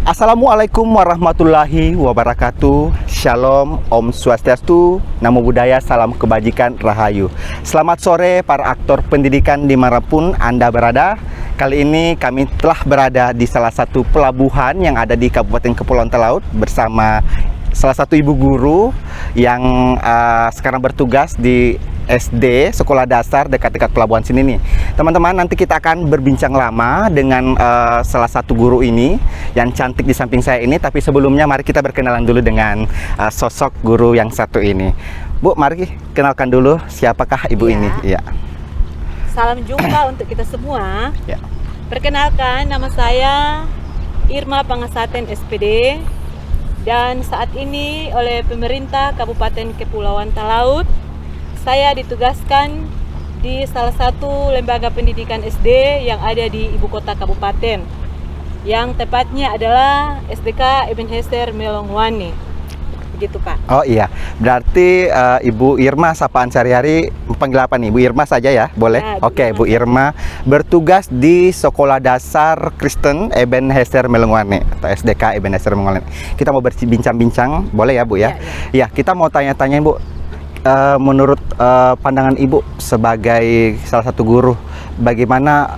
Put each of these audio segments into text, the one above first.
Assalamualaikum warahmatullahi wabarakatuh. Shalom, Om Swastiastu, Namo Buddhaya, salam kebajikan, rahayu. Selamat sore para aktor pendidikan dimanapun Anda berada. Kali ini kami telah berada di salah satu pelabuhan yang ada di Kabupaten Kepulauan Talaut bersama salah satu ibu guru yang sekarang bertugas di SD Sekolah Dasar dekat-dekat pelabuhan sini nih. Teman-teman, nanti kita akan berbincang lama dengan salah satu guru ini yang cantik di samping saya ini. Tapi sebelumnya mari kita berkenalan dulu dengan sosok guru yang satu ini. Bu, mari kenalkan dulu siapakah ibu ini. Ya. Salam jumpa untuk kita semua. Ya. Perkenalkan, nama saya Irma Pangasaten SPD. Dan saat ini oleh pemerintah Kabupaten Kepulauan Talaut, saya ditugaskan di salah satu lembaga pendidikan SD yang ada di ibu kota kabupaten, yang tepatnya adalah SDK Ebenezer Melongwane. Begitu, Pak. Oh iya, berarti Ibu Irma sapaan sehari-hari panggil apa nih? Bu Irma saja ya, boleh? Ya, Oke, Bu Irma bertugas di Sekolah Dasar Kristen Ebenezer Melongwane atau SDK Ebenezer Melongwane. Kita mau berbincang-bincang, boleh ya Bu ya? Ya, kita mau tanya-tanya Bu. Menurut pandangan Ibu sebagai salah satu guru, bagaimana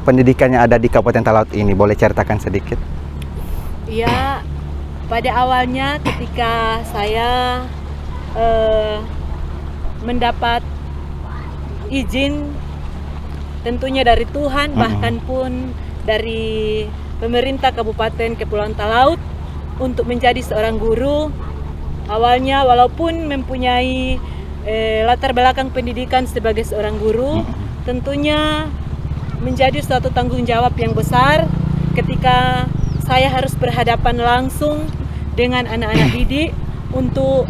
pendidikannya ada di Kabupaten Talaut ini? Boleh ceritakan sedikit? Ya, pada awalnya ketika saya mendapat izin tentunya dari Tuhan, bahkan pun dari pemerintah Kabupaten Kepulauan Talaut untuk menjadi seorang guru. Awalnya walaupun mempunyai latar belakang pendidikan sebagai seorang guru, tentunya menjadi suatu tanggung jawab yang besar ketika saya harus berhadapan langsung dengan anak-anak didik untuk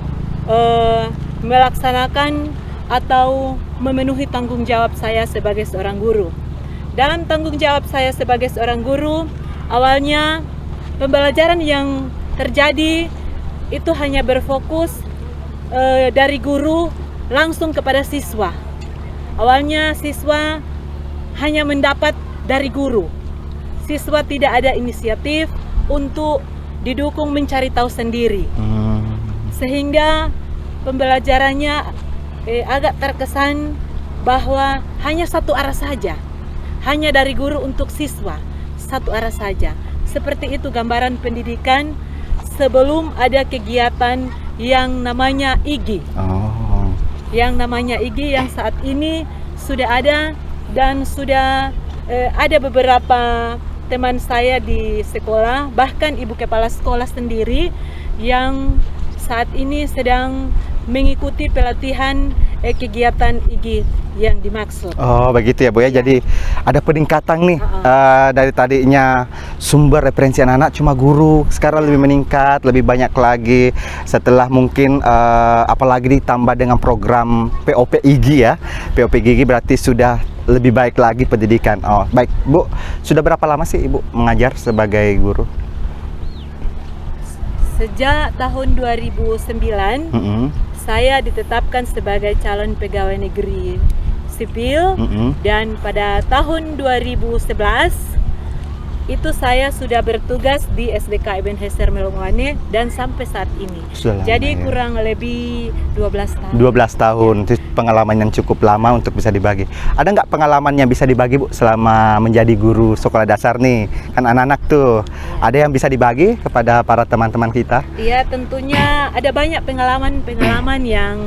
melaksanakan atau memenuhi tanggung jawab saya sebagai seorang guru. Dalam tanggung jawab saya sebagai seorang guru, awalnya pembelajaran yang terjadi itu hanya berfokus dari guru langsung kepada siswa. Awalnya siswa hanya mendapat dari guru. Siswa tidak ada inisiatif untuk didukung mencari tahu sendiri. Sehingga pembelajarannya agak terkesan bahwa hanya satu arah saja. Hanya dari guru untuk siswa, satu arah saja. Seperti itu gambaran pendidikan sebelum ada kegiatan yang namanya IGI. Yang namanya IGI yang saat ini sudah ada dan sudah ada beberapa teman saya di sekolah, bahkan ibu kepala sekolah sendiri yang saat ini sedang mengikuti pelatihan kegiatan IGI yang dimaksud. Oh begitu ya Bu ya. Jadi ada peningkatan nih dari tadinya sumber referensi anak-anak cuma guru, sekarang lebih meningkat, lebih banyak lagi setelah mungkin apalagi ditambah dengan program POP IGI ya. POP IGI berarti sudah lebih baik lagi pendidikan. Oh baik Bu, sudah berapa lama sih Ibu mengajar sebagai guru? Sejak tahun 2009 saya ditetapkan sebagai calon pegawai negeri sipil, dan pada tahun 2011 itu saya sudah bertugas di SDK Ebenezer Melongwane dan sampai saat ini. Jadi kurang lebih 12 tahun. 12 tahun, itu pengalaman yang cukup lama untuk bisa dibagi. Ada nggak pengalaman yang bisa dibagi Bu selama menjadi guru sekolah dasar nih? Kan anak-anak tuh, ada yang bisa dibagi kepada para teman-teman kita? Iya, tentunya ada banyak pengalaman yang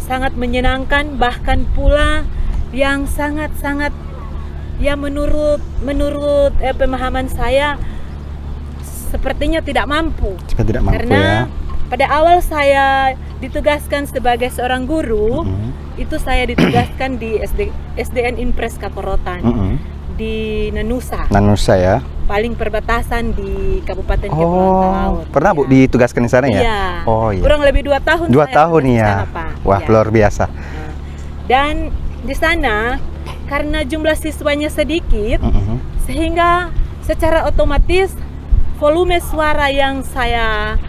sangat menyenangkan, bahkan pula yang sangat-sangat ya menurut pemahaman saya sepertinya tidak mampu. Karena pada awal saya ditugaskan sebagai seorang guru, itu saya ditugaskan di SDN Impres Kaporotan di Nanusa. Nanusa ya. Paling perbatasan di Kabupaten Kepulauan Talaut. Pernah Bu ditugaskan di sana ya? Iya. Oh iya. Kurang lebih 2 tahun. 2 tahun ya. Sana, Pak. Wah ya. Luar biasa. Dan di sana karena jumlah siswanya sedikit, sehingga secara otomatis volume suara yang saya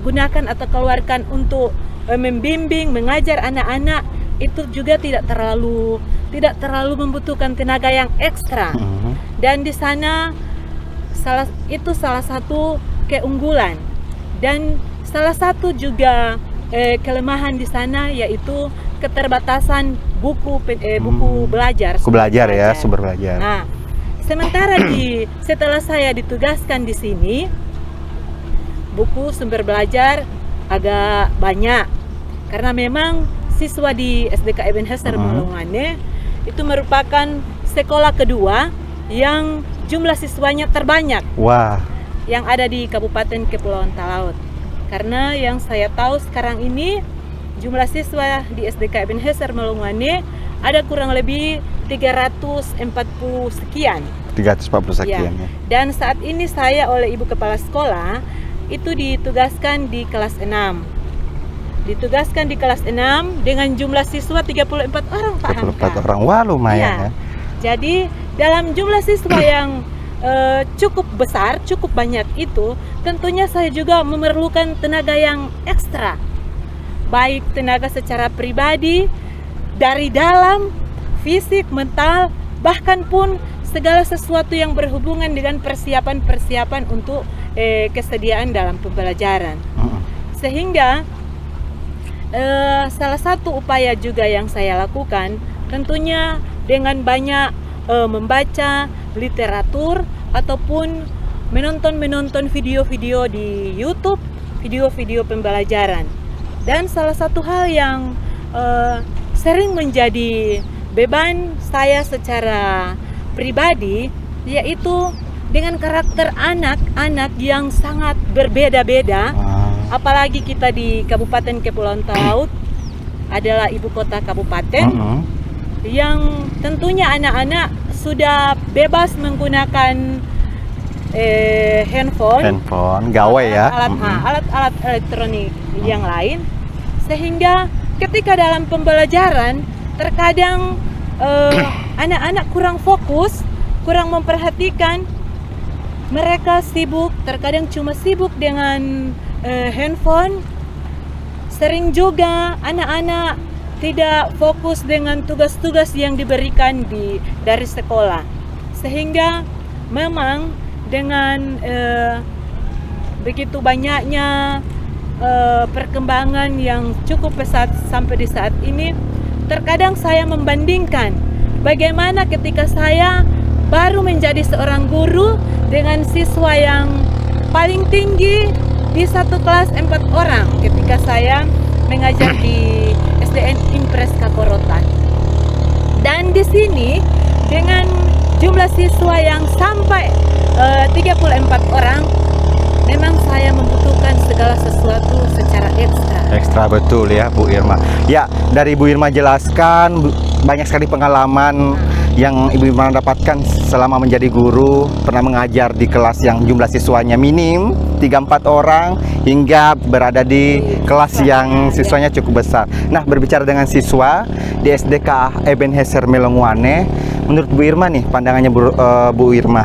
gunakan atau keluarkan untuk membimbing, mengajar anak-anak itu juga tidak terlalu membutuhkan tenaga yang ekstra. Dan di sana itu salah satu keunggulan, dan salah satu juga kelemahan di sana yaitu keterbatasan buku belajar. Buku belajar ya, sumber belajar. Nah, sementara setelah saya ditugaskan di sini, buku sumber belajar agak banyak karena memang siswa di SDK Ebenezer Melongwane itu merupakan sekolah kedua yang jumlah siswanya terbanyak. Wah. Yang ada di Kabupaten Kepulauan Talaut. Karena yang saya tahu sekarang ini jumlah siswa di SDK Ebenezer Melongwane ada kurang lebih 340 sekian. 340 sekian ya. Dan saat ini saya oleh Ibu Kepala Sekolah itu ditugaskan di kelas 6. Ditugaskan di kelas 6 dengan jumlah siswa 34 orang, Pak Hamka. 34 orang, wah lumayan ya. Jadi dalam jumlah siswa yang cukup besar, cukup banyak itu, tentunya saya juga memerlukan tenaga yang ekstra. Baik tenaga secara pribadi, dari dalam, fisik, mental, bahkan pun segala sesuatu yang berhubungan dengan persiapan-persiapan untuk kesediaan dalam pembelajaran. Sehingga salah satu upaya juga yang saya lakukan tentunya dengan banyak membaca literatur ataupun menonton video-video di YouTube, video-video pembelajaran. Dan salah satu hal yang sering menjadi beban saya secara pribadi yaitu dengan karakter anak-anak yang sangat berbeda-beda. Apalagi kita di Kabupaten Kepulauan Talaut adalah ibu kota kabupaten yang tentunya anak-anak sudah bebas menggunakan handphone, gawai ya, alat-alat elektronik yang lain, sehingga ketika dalam pembelajaran terkadang anak-anak kurang fokus, kurang memperhatikan, mereka sibuk, terkadang cuma sibuk dengan handphone. Sering juga anak-anak tidak fokus dengan tugas-tugas yang diberikan dari sekolah, sehingga memang dengan begitu banyaknya perkembangan yang cukup pesat sampai di saat ini, terkadang saya membandingkan bagaimana ketika saya baru menjadi seorang guru dengan siswa yang paling tinggi di satu kelas 4 orang ketika saya mengajar di SDN Impres Kaporotan. Dan di sini dengan jumlah siswa yang sampai 34 orang, memang saya membutuhkan segala sesuatu secara ekstra. Ekstra betul ya Bu Irma. Ya, dari Bu Irma jelaskan banyak sekali pengalaman yang Ibu Irma dapatkan selama menjadi guru, pernah mengajar di kelas yang jumlah siswanya minim 3-4 orang hingga berada di kelas yang siswanya cukup besar. Nah, berbicara dengan siswa di SDK Ebenezer Melongwane, menurut Bu Irma nih, pandangannya Bu Irma,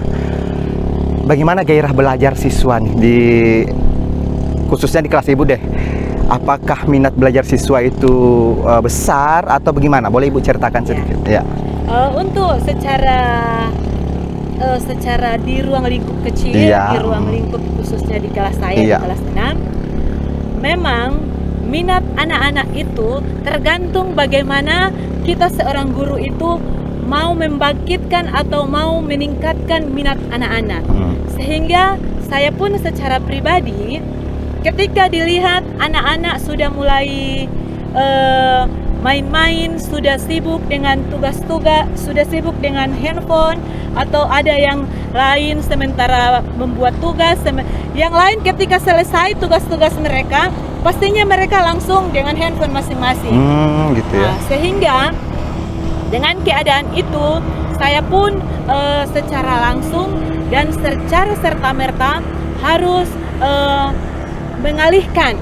bagaimana gairah belajar siswa nih khususnya di kelas Ibu deh? Apakah minat belajar siswa itu besar atau bagaimana? Boleh Ibu ceritakan sedikit? Ya. Untuk secara di ruang lingkup kecil, di ruang lingkup khususnya di kelas saya, di kelas 6, memang minat anak-anak itu tergantung bagaimana kita seorang guru itu mau membangkitkan atau mau meningkatkan minat anak-anak. Sehingga saya pun secara pribadi ketika dilihat anak-anak sudah mulai main-main, sudah sibuk dengan tugas-tugas, sudah sibuk dengan handphone, atau ada yang lain sementara membuat tugas, yang lain ketika selesai tugas-tugas mereka, pastinya mereka langsung dengan handphone masing-masing. Gitu ya. Nah, sehingga dengan keadaan itu, saya pun secara langsung dan secara serta-merta harus mengalihkan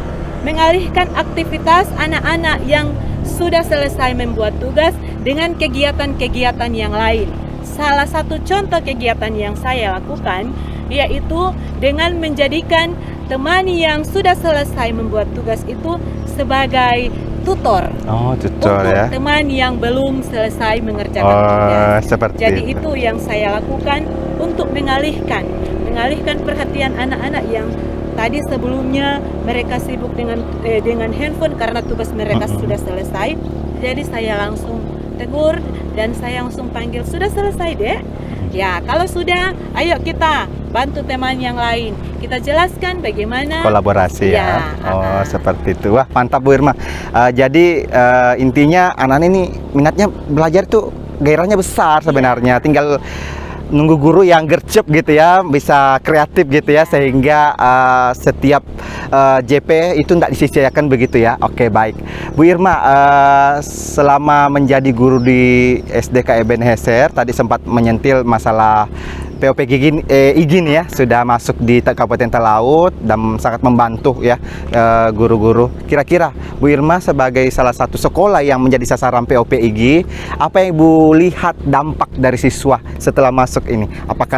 aktivitas anak-anak yang sudah selesai membuat tugas dengan kegiatan-kegiatan yang lain. Salah satu contoh kegiatan yang saya lakukan yaitu dengan menjadikan teman yang sudah selesai membuat tugas itu sebagai tutor. Tutor untuk ya. teman yang belum selesai mengerjakan tugas. Seperti Jadi itu yang saya lakukan untuk mengalihkan mengalihkan perhatian anak-anak yang tadi sebelumnya mereka sibuk dengan handphone karena tugas mereka sudah selesai. Jadi saya langsung tegur dan saya langsung panggil, sudah selesai dek? Ya, kalau sudah, ayo kita bantu teman yang lain. Kita jelaskan bagaimana kolaborasi ya. Oh, seperti itu. Wah, mantap Bu Irma. Jadi intinya anak-anak ini minatnya belajar tuh gairahnya besar sebenarnya. Tinggal nunggu guru yang gercep gitu ya, bisa kreatif gitu ya, sehingga setiap JP itu tidak disia-siakan begitu ya. Oke, baik. Bu Irma, selama menjadi guru di SDK Ebenezer, tadi sempat menyentil masalah POP IGI nih ya, sudah masuk di Kabupaten Talaut dan sangat membantu ya guru-guru. Kira-kira Bu Irma sebagai salah satu sekolah yang menjadi sasaran POP IGI, apa yang Ibu lihat dampak dari siswa setelah masuk ini? Apakah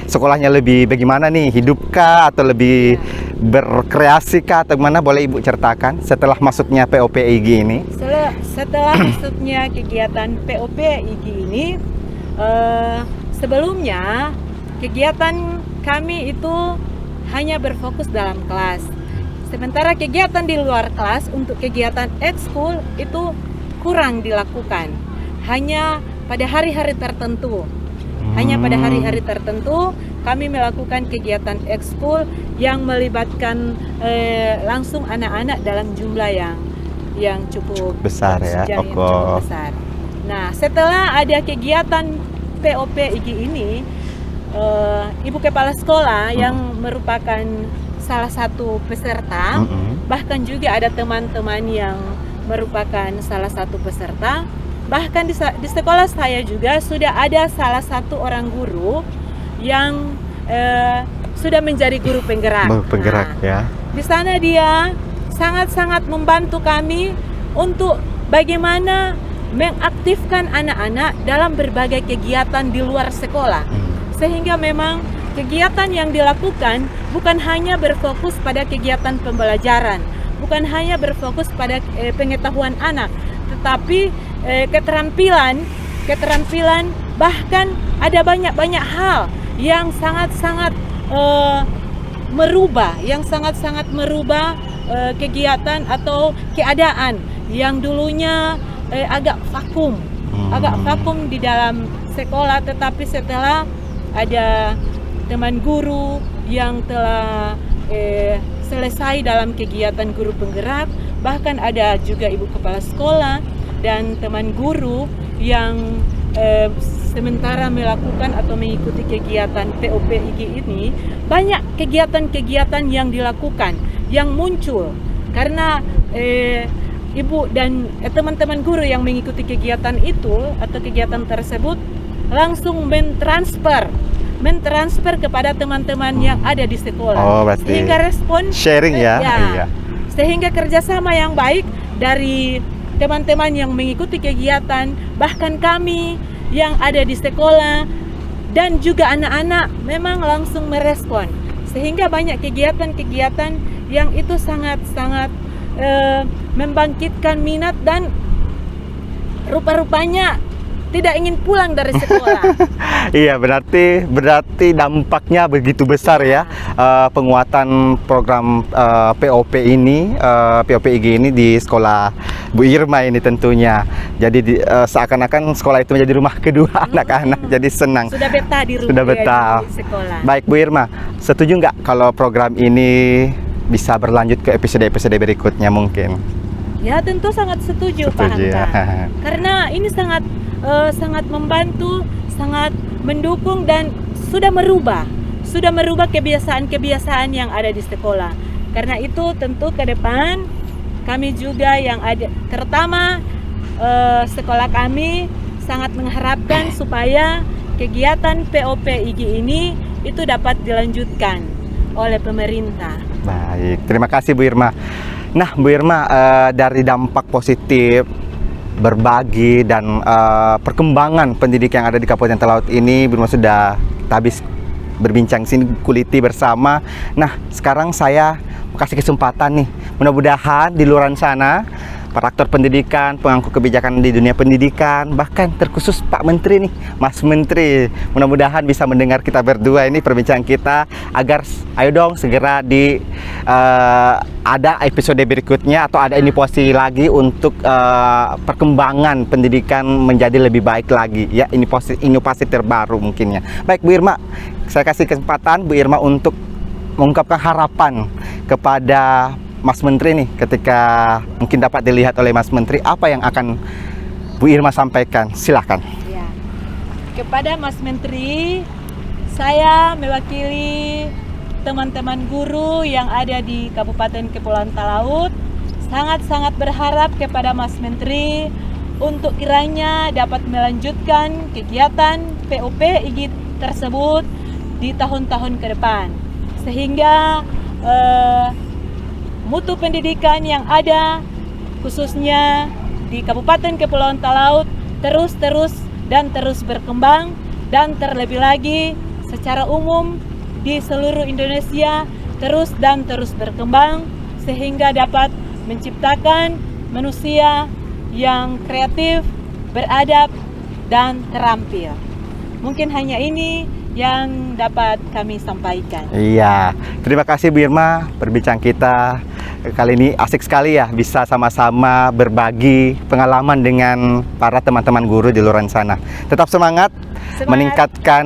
sekolahnya lebih bagaimana nih, hidupkah atau lebih berkreasi kah atau mana? Boleh Ibu ceritakan setelah masuknya POP IGI ini? Setelah masuknya kegiatan POP IGI ini, sebelumnya kegiatan kami itu hanya berfokus dalam kelas. Sementara kegiatan di luar kelas untuk kegiatan ekskul itu kurang dilakukan. Hanya pada hari-hari tertentu. Hanya pada hari-hari tertentu kami melakukan kegiatan ekskul yang melibatkan langsung anak-anak dalam jumlah yang cukup besar ya. yang cukup besar. Nah, setelah ada kegiatan POP IGI ini, Ibu Kepala Sekolah yang merupakan salah satu peserta, bahkan juga ada teman-teman yang merupakan salah satu peserta, bahkan di sekolah saya juga sudah ada salah satu orang guru yang sudah menjadi guru penggerak. Penggerak ya. Di sana dia sangat-sangat membantu kami untuk bagaimana mengaktifkan anak-anak dalam berbagai kegiatan di luar sekolah, sehingga memang kegiatan yang dilakukan bukan hanya berfokus pada kegiatan pembelajaran, bukan hanya berfokus pada pengetahuan anak, tetapi keterampilan, bahkan ada banyak hal yang sangat-sangat merubah kegiatan atau keadaan yang dulunya agak vakum di dalam sekolah, tetapi setelah ada teman guru yang telah selesai dalam kegiatan guru penggerak, bahkan ada juga Ibu Kepala Sekolah dan teman guru yang sementara melakukan atau mengikuti kegiatan POP IGI ini, banyak kegiatan-kegiatan yang dilakukan, yang muncul karena Ibu dan teman-teman guru yang mengikuti kegiatan itu atau kegiatan tersebut langsung mentransfer kepada teman-teman yang ada di sekolah. Oh, berarti sehingga respon sharing ya. Iya. Sehingga kerjasama yang baik dari teman-teman yang mengikuti kegiatan, bahkan kami yang ada di sekolah dan juga anak-anak memang langsung merespon, sehingga banyak kegiatan-kegiatan yang itu sangat-sangat membangkitkan minat dan rupa-rupanya tidak ingin pulang dari sekolah. Iya, berarti dampaknya begitu besar ya, penguatan program POP IGI ini di sekolah Bu Irma ini tentunya. Jadi seakan-akan sekolah itu menjadi rumah kedua anak-anak, jadi senang. Sudah betah di rumah, sudah betah di sekolah. Baik Bu Irma, setuju nggak kalau program ini bisa berlanjut ke episode-episode berikutnya mungkin? Ya, tentu sangat setuju Pak Hanta. Ya. Karena ini sangat membantu, sangat mendukung dan sudah merubah kebiasaan-kebiasaan yang ada di sekolah. Karena itu tentu ke depan kami juga yang ada, terutama sekolah kami sangat mengharapkan supaya kegiatan POP IGI ini itu dapat dilanjutkan oleh pemerintah. Baik, terima kasih Bu Irma. Nah Bu Irma, dari dampak positif berbagi dan perkembangan pendidikan yang ada di Kabupaten Talaut ini, Bu Irma sudah habis berbincang sini, kuliti bersama. Nah sekarang saya kasih kesempatan nih, mudah-mudahan di luar sana para aktor pendidikan, pemangku kebijakan di dunia pendidikan, bahkan terkhusus Pak Menteri nih, Mas Menteri. Mudah-mudahan bisa mendengar kita berdua ini perbincangan kita, agar ayo dong segera ada episode berikutnya atau ada inovasi lagi untuk perkembangan pendidikan menjadi lebih baik lagi ya, inovasi terbaru mungkinnya. Baik Bu Irma, saya kasih kesempatan Bu Irma untuk mengungkapkan harapan kepada Mas Menteri nih, ketika mungkin dapat dilihat oleh Mas Menteri, apa yang akan Bu Irma sampaikan? Silahkan. Ya. Kepada Mas Menteri, saya mewakili teman-teman guru yang ada di Kabupaten Kepulauan Talaut sangat-sangat berharap kepada Mas Menteri untuk kiranya dapat melanjutkan kegiatan POP IGIT tersebut di tahun-tahun ke depan, sehingga mutu pendidikan yang ada khususnya di Kabupaten Kepulauan Talaut terus berkembang, dan terlebih lagi secara umum di seluruh Indonesia terus berkembang, sehingga dapat menciptakan manusia yang kreatif, beradab, dan terampil. Mungkin hanya ini yang dapat kami sampaikan. Iya, terima kasih Bu Irma, perbincang kita kali ini asik sekali ya, bisa sama-sama berbagi pengalaman dengan para teman-teman guru di luar sana. Tetap semangat. Meningkatkan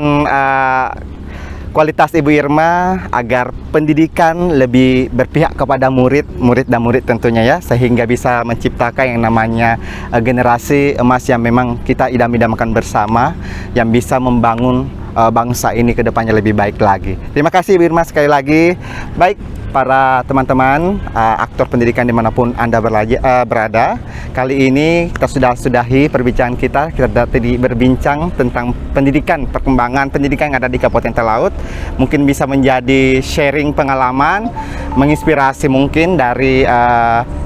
kualitas Ibu Irma agar pendidikan lebih berpihak kepada murid dan murid tentunya ya, sehingga bisa menciptakan yang namanya generasi emas yang memang kita idam-idamkan bersama, yang bisa membangun bangsa ini ke depannya lebih baik lagi. Terima kasih Bu Irma sekali lagi. Baik para teman-teman aktor pendidikan dimanapun Anda berada, kali ini kita sudahi perbincangan kita. Kita tadi berbincang tentang pendidikan, perkembangan pendidikan yang ada di Kabupaten Talaut. Mungkin bisa menjadi sharing pengalaman, menginspirasi mungkin dari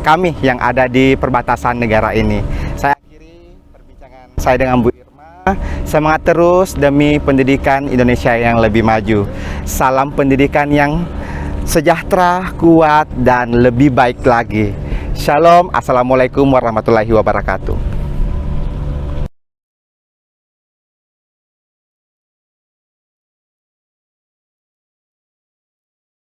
kami yang ada di perbatasan negara ini. Saya akhiri perbincangan saya dengan Bu Irma. Semangat terus demi pendidikan Indonesia yang lebih maju. Salam pendidikan yang sejahtera, kuat, dan lebih baik lagi. Shalom, assalamualaikum warahmatullahi wabarakatuh.